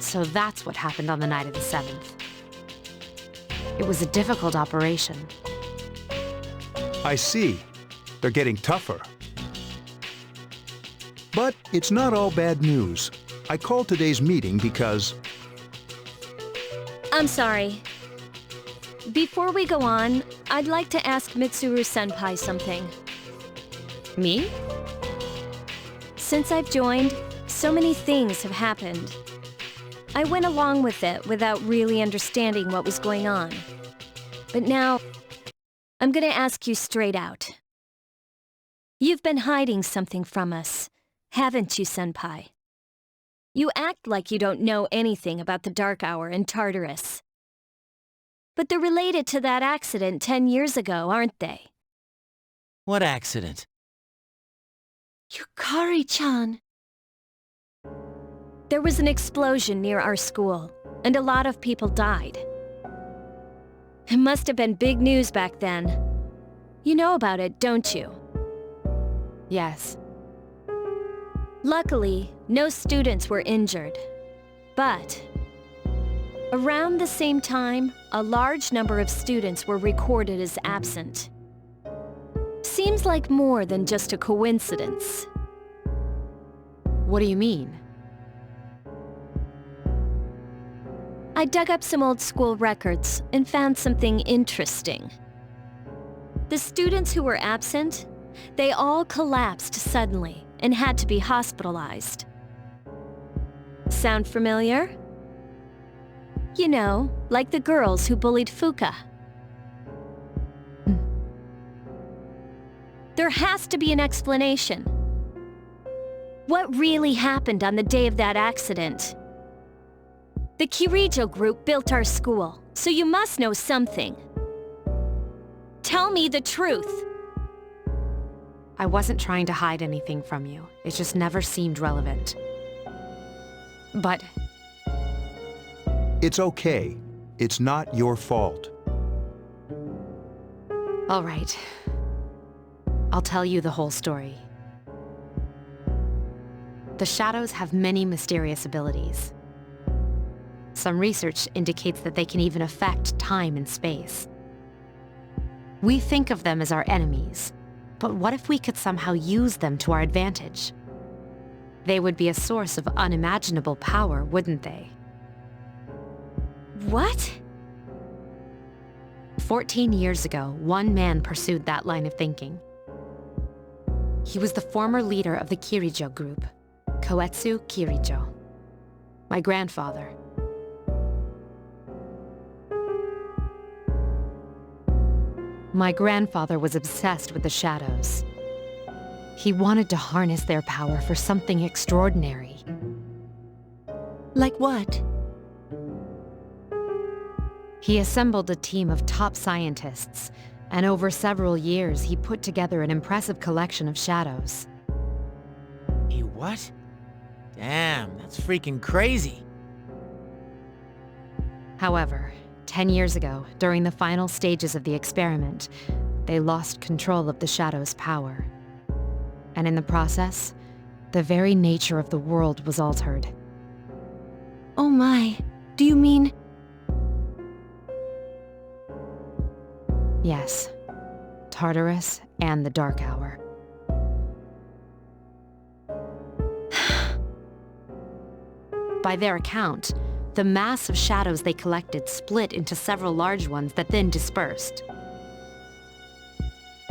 So that's what happened on the night of the 7th. It was a difficult operation. I see. They're getting tougher. But it's not all bad news. I called today's meeting because... I'm sorry. Before we go on, I'd like to ask Mitsuru-senpai something. Me? Since I've joined, so many things have happened. I went along with it without really understanding what was going on. But now, I'm gonna ask you straight out. You've been hiding something from us, haven't you, senpai? You act like you don't know anything about the Dark Hour in Tartarus. But they're related to that accident 10 years ago, aren't they? What accident? Yukari-chan. There was an explosion near our school, and a lot of people died. It must have been big news back then. You know about it, don't you? Yes. Luckily, no students were injured. But around the same time, a large number of students were recorded as absent. Seems like more than just a coincidence. What do you mean? I dug up some old school records and found something interesting. The students who were absent, they all collapsed suddenly and had to be hospitalized. Sound familiar? You know, like the girls who bullied Fuka. There has to be an explanation. What really happened on the day of that accident? The Kirijo group built our school, so you must know something. Tell me the truth. I wasn't trying to hide anything from you. It just never seemed relevant. But... It's okay. It's not your fault. all right. I'll tell you the whole story. The shadows have many mysterious abilities. Some research indicates that they can even affect time and space. We think of them as our enemies, but what if we could somehow use them to our advantage? They would be a source of unimaginable power, wouldn't they? What? 14 years ago, one man pursued that line of thinking. He was the former leader of the Kirijo group, Koetsu Kirijo. My grandfather. My grandfather was obsessed with the shadows. He wanted to harness their power for something extraordinary. Like what? He assembled a team of top scientists, and over several years he put together an impressive collection of shadows. He what? Damn, that's freaking crazy. However, 10 years ago, during the final stages of the experiment, they lost control of the shadow's power. And in the process, the very nature of the world was altered. Oh my, do you mean... Yes, Tartarus and the Dark Hour. By their account, the mass of shadows they collected split into several large ones that then dispersed.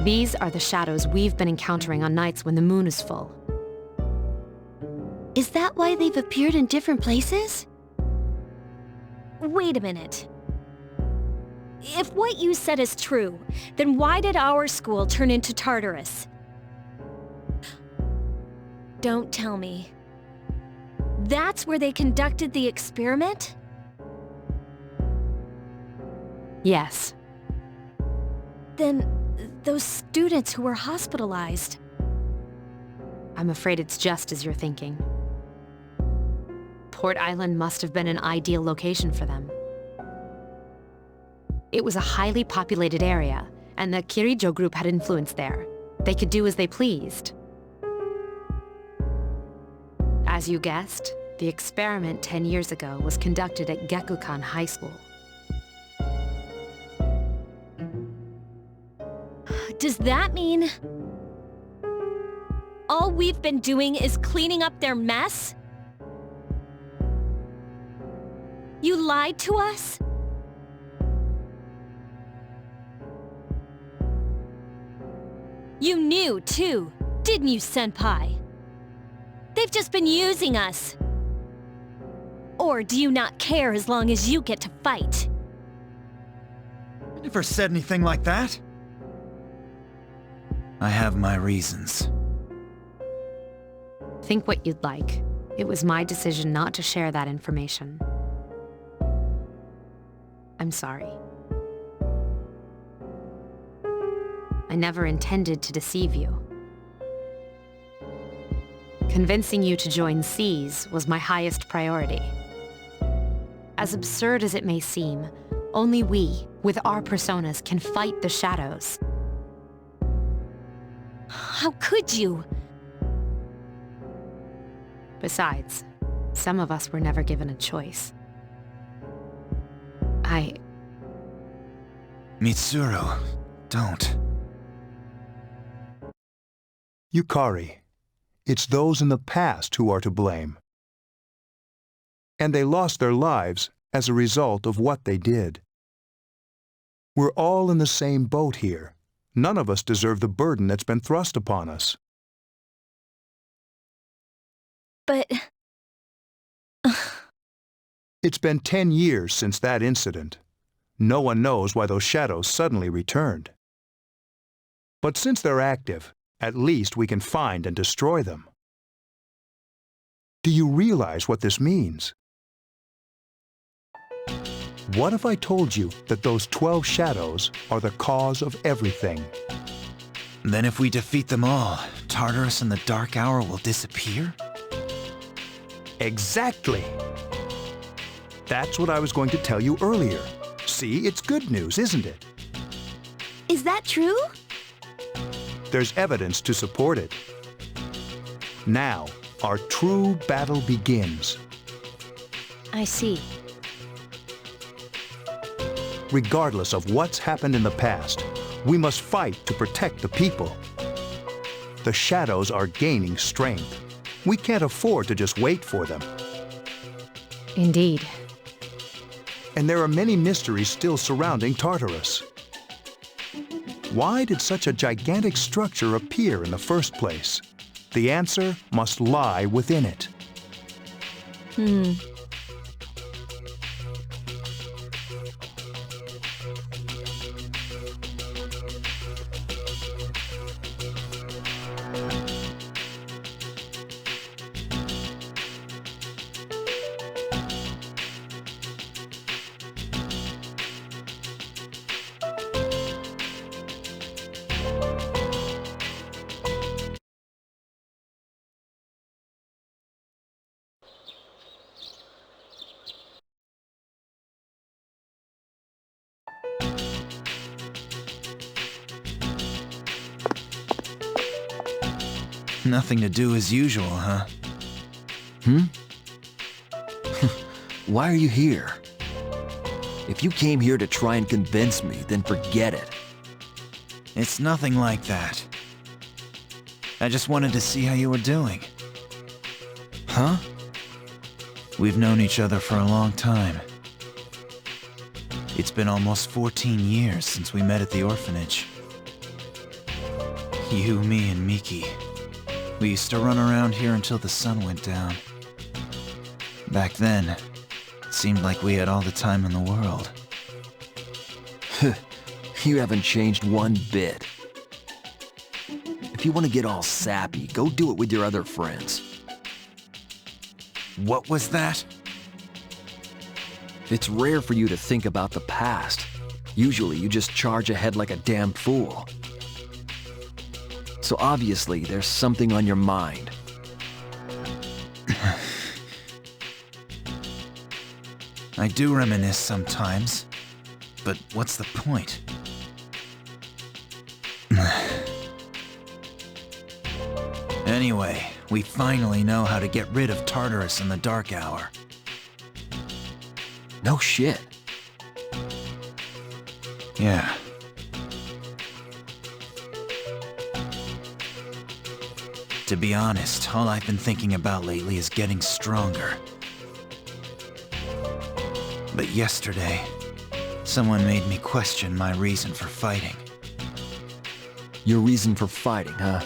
These are the shadows we've been encountering on nights when the moon is full. Is that why they've appeared in different places? Wait a minute. If what you said is true, then why did our school turn into Tartarus? Don't tell me. That's where they conducted the experiment? Yes. Then, those students who were hospitalized... I'm afraid it's just as you're thinking. Port Island must have been an ideal location for them. It was a highly populated area, and the Kirijo group had influence there. They could do as they pleased. As you guessed, The experiment 10 years ago was conducted at Gekukan High School. Does that mean all we've been doing is cleaning up their mess? You lied to us? You knew, too, didn't you, Senpai? They've just been using us. Or do you not care as long as you get to fight? I never said anything like that. I have my reasons. Think what you'd like. It was my decision not to share that information. I'm sorry. I never intended to deceive you. Convincing you to join C's was my highest priority. As absurd as it may seem, only we, with our personas, can fight the shadows. How could you? Besides, some of us were never given a choice. Mitsuru, don't. Yukari, it's those in the past who are to blame. And they lost their lives as a result of what they did. We're all in the same boat here. None of us deserve the burden that's been thrust upon us. But... It's been 10 years since that incident. No one knows why those shadows suddenly returned. But since they're active, at least we can find and destroy them. Do you realize what this means? What if I told you that those 12 shadows are the cause of everything? Then if we defeat them all, Tartarus and the Dark Hour will disappear? Exactly! That's what I was going to tell you earlier. See, it's good news, isn't it? Is that true? There's evidence to support it. Now, our true battle begins. I see. Regardless of what's happened in the past, we must fight to protect the people. The shadows are gaining strength. We can't afford to just wait for them. Indeed. And there are many mysteries still surrounding Tartarus. Why did such a gigantic structure appear in the first place? The answer must lie within it. Nothing to do as usual, huh? Why are you here? If you came here to try and convince me, then forget it. It's nothing like that. I just wanted to see how you were doing. Huh? We've known each other for a long time. It's been almost 14 years since we met at the orphanage. You, me, and Miki. We used to run around here until the sun went down. Back then, it seemed like we had all the time in the world. You haven't changed one bit. If you want to get all sappy, go do it with your other friends. What was that? It's rare for you to think about the past. Usually you just charge ahead like a damn fool. So obviously there's something on your mind. I do reminisce sometimes, but what's the point? Anyway, We finally know how to get rid of Tartarus in the dark hour. No shit. Yeah. To be honest, all I've been thinking about lately is getting stronger. But yesterday, someone made me question my reason for fighting. Your reason for fighting, huh?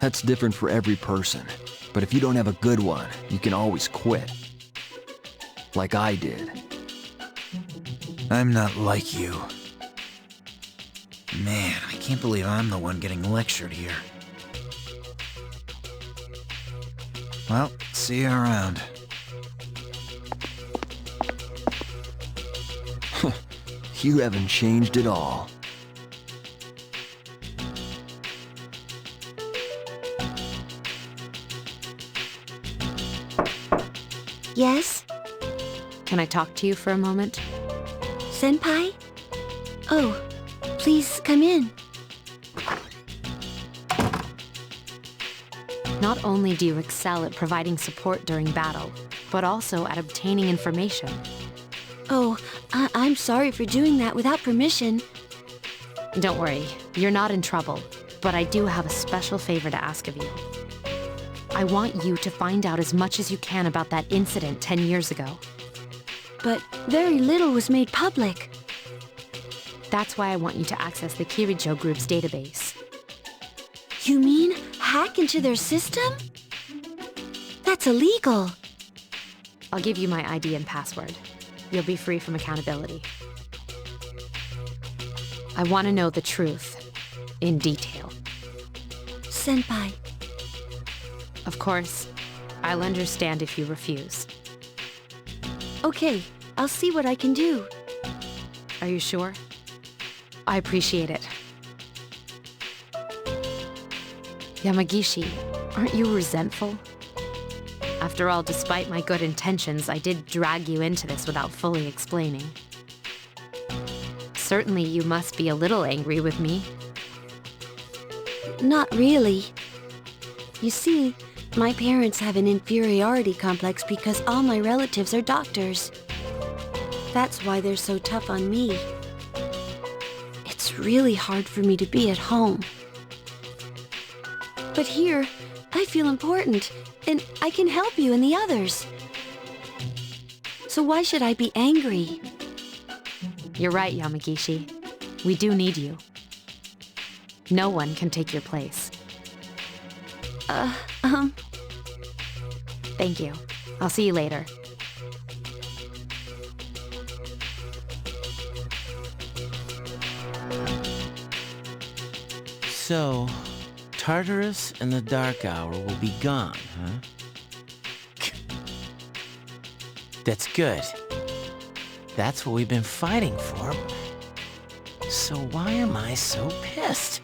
That's different for every person. But if you don't have a good one, you can always quit. Like I did. I'm not like you. Man, I can't believe I'm the one getting lectured here. Well, see you around. You haven't changed at all. Yes? Can I talk to you for a moment? Senpai? Oh, please come in. Not only do you excel at providing support during battle, but also at obtaining information. Oh, I'm sorry for doing that without permission. Don't worry, you're not in trouble, but I do have a special favor to ask of you. I want you to find out as much as you can about that incident 10 years ago. But very little was made public. That's why I want you to access the Kirijo Group's database. You mean hack into their system? That's illegal. I'll give you my ID and password. You'll be free from accountability. I want to know the truth, in detail. Senpai. Of course, I'll understand if you refuse. Okay, I'll see what I can do. Are you sure? I appreciate it. Yamagishi, aren't you resentful? After all, despite my good intentions, I did drag you into this without fully explaining. Certainly you must be a little angry with me. Not really. You see, my parents have an inferiority complex because all my relatives are doctors. That's why they're so tough on me. It's really hard for me to be at home. But here, I feel important, and I can help you and the others. So why should I be angry? You're right, Yamagishi. We do need you. No one can take your place. Thank you. I'll see you later. So, Tartarus and the Dark Hour will be gone, huh? That's good. That's what we've been fighting for. So why am I so pissed?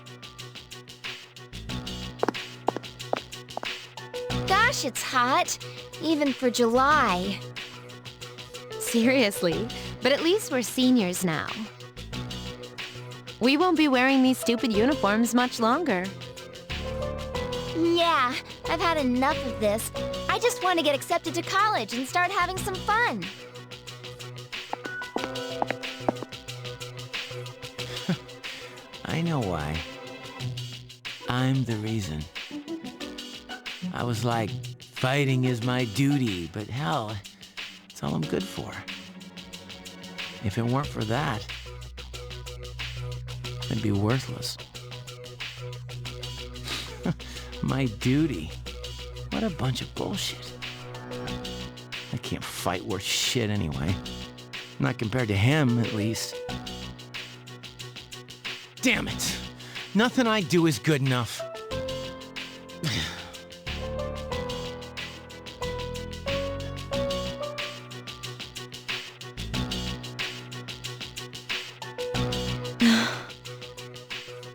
Gosh, it's hot. Even for July. Seriously, but at least we're seniors now. We won't be wearing these stupid uniforms much longer. Yeah, I've had enough of this. I just want to get accepted to college and start having some fun. I know why. I'm the reason. I was like, fighting is my duty, but hell, it's all I'm good for. If it weren't for that, I'd be worthless. My duty? What a bunch of bullshit. I can't fight worth shit anyway. Not compared to him, at least. Damn it! Nothing I do is good enough.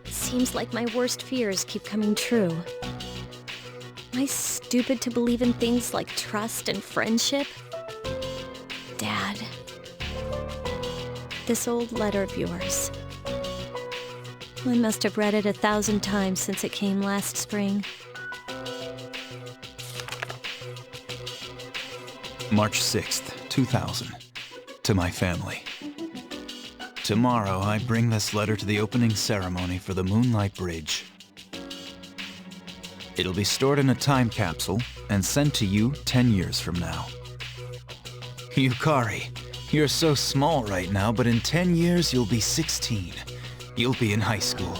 Seems like my worst fears keep coming true. Am I stupid to believe in things like trust and friendship? Dad. This old letter of yours. I must have read it 1,000 times since it came last spring. March 6th, 2000. To my family. Tomorrow, I bring this letter to the opening ceremony for the Moonlight Bridge. It'll be stored in a time capsule and sent to you 10 years from now. Yukari, you're so small right now, but in 10 years you'll be 16. You'll be in high school.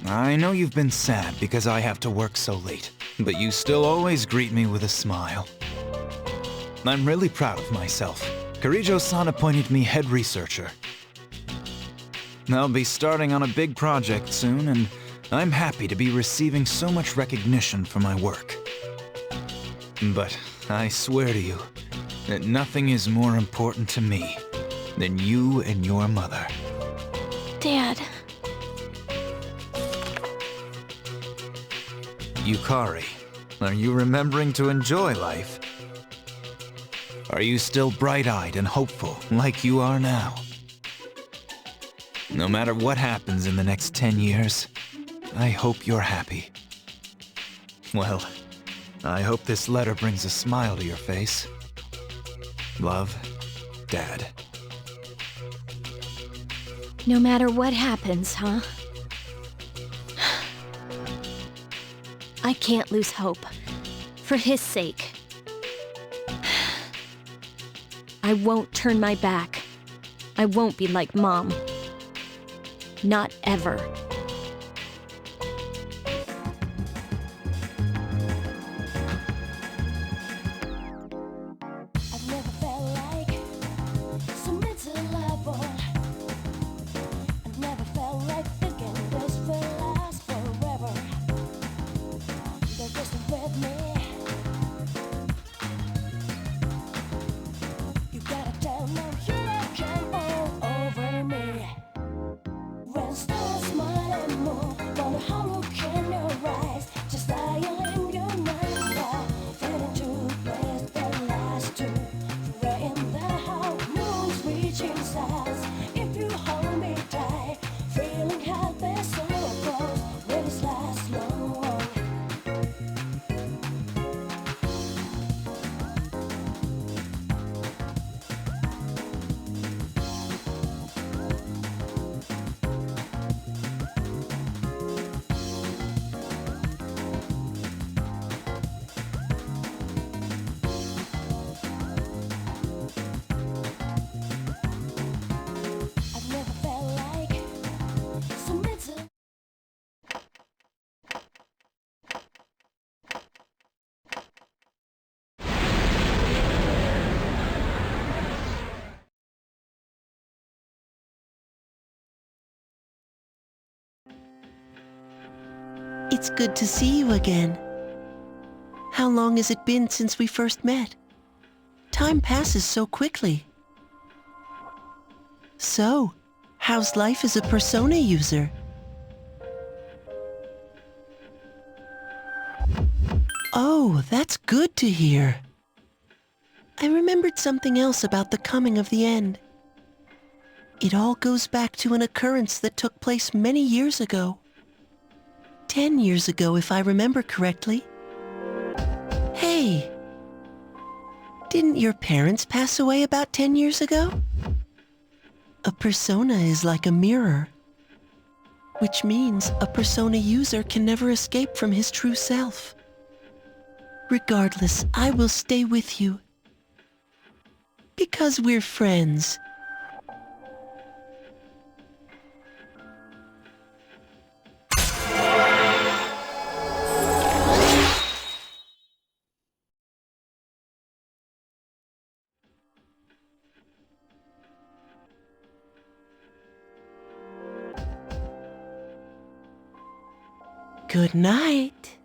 I know you've been sad because I have to work so late, but you still always greet me with a smile. I'm really proud of myself. Karijo-san appointed me head researcher. I'll be starting on a big project soon, and I'm happy to be receiving so much recognition for my work. But I swear to you that nothing is more important to me than you and your mother. Dad. Yukari, are you remembering to enjoy life? Are you still bright-eyed and hopeful like you are now? No matter what happens in the next 10 years, I hope you're happy. Well, I hope this letter brings a smile to your face. Love, Dad. No matter what happens, huh? I can't lose hope. For his sake. I won't turn my back. I won't be like Mom. Not ever. I've never felt like so miserable. I've never felt like thinking this will last forever. They're just with me. You gotta tell them you can all over me. When stars smile and move, wonder how look in your eyes. Just lying in your mind now, fading to place that last two. Right in the how moon's reaching stars. If you hold me tight, feeling happy so close, will this last long? I've never felt like so miserable. It's good to see you again. How long has it been since we first met? Time passes so quickly. So, how's life as a Persona user? Oh, that's good to hear. I remembered something else about the coming of the end. It all goes back to an occurrence that took place many years ago. 10 years ago, if I remember correctly. Hey, didn't your parents pass away about 10 years ago? A persona is like a mirror, which means a persona user can never escape from his true self. Regardless, I will stay with you. Because we're friends. Good night.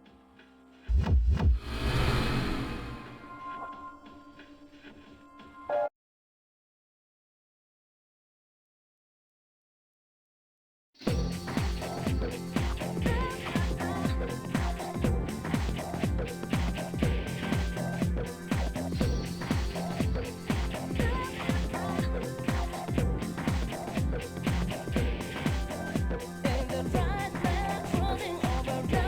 And the right man crawling over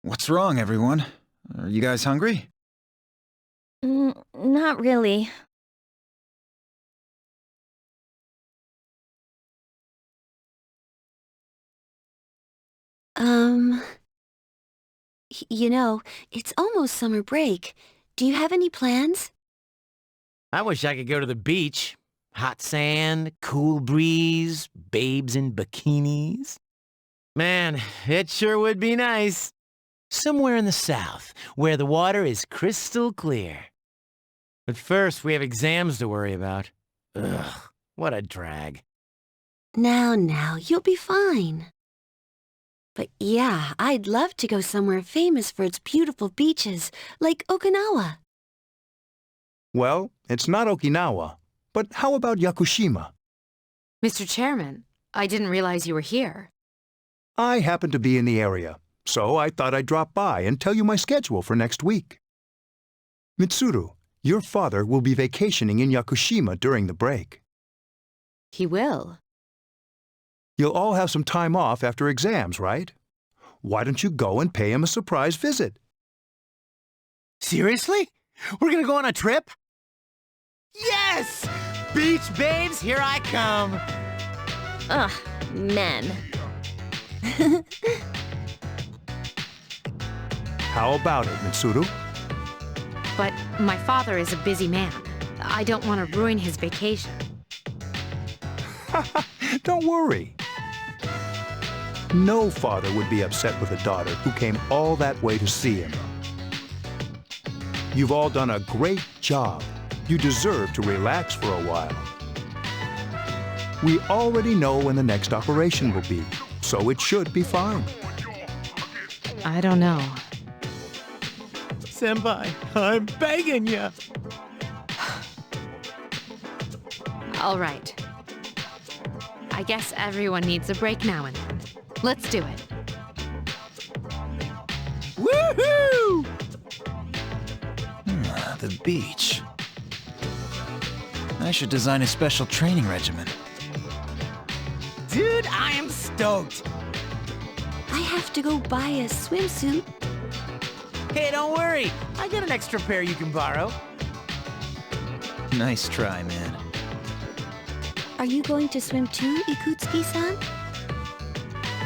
What's wrong, everyone? Are you guys hungry? Not really. You know, it's almost summer break. Do you have any plans? I wish I could go to the beach. Hot sand, cool breeze, babes in bikinis. Man, it sure would be nice. Somewhere in the south, where the water is crystal clear. But first, we have exams to worry about. Ugh, what a drag. Now, you'll be fine. But yeah, I'd love to go somewhere famous for its beautiful beaches, like Okinawa. Well, it's not Okinawa, but how about Yakushima? Mr. Chairman, I didn't realize you were here. I happen to be in the area, so I thought I'd drop by and tell you my schedule for next week. Mitsuru, your father will be vacationing in Yakushima during the break. He will. You'll all have some time off after exams, right? Why don't you go and pay him a surprise visit? Seriously? We're gonna go on a trip? Yes! Beach babes, here I come! Ugh, men. How about it, Mitsuru? But my father is a busy man. I don't want to ruin his vacation. Don't worry. No father would be upset with a daughter who came all that way to see him. You've all done a great job. You deserve to relax for a while. We already know when the next operation will be, so it should be fine. I don't know. Senpai, I'm begging you. All right. I guess everyone needs a break now and then. Let's do it. Woohoo! The beach. I should design a special training regimen. Dude, I am stoked. I have to go buy a swimsuit. Hey, don't worry. I got an extra pair you can borrow. Nice try, man. Are you going to swim too, Ikutsuki-san?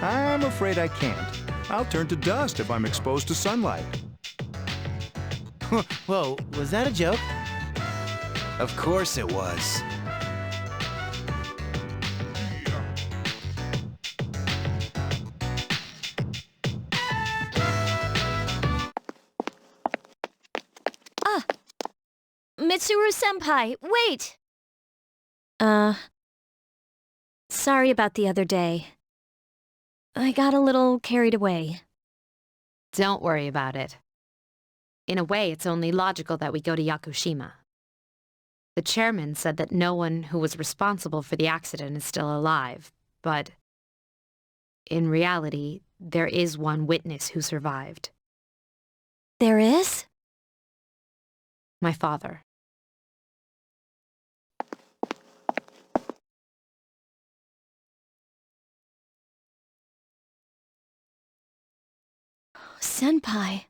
I'm afraid I can't. I'll turn to dust if I'm exposed to sunlight. Whoa, was that a joke? Of course it was. Mitsuru-senpai, wait! Sorry about the other day. I got a little carried away. Don't worry about it. In a way, it's only logical that we go to Yakushima. The chairman said that no one who was responsible for the accident is still alive, but in reality, there is one witness who survived. There is? My father. Senpai.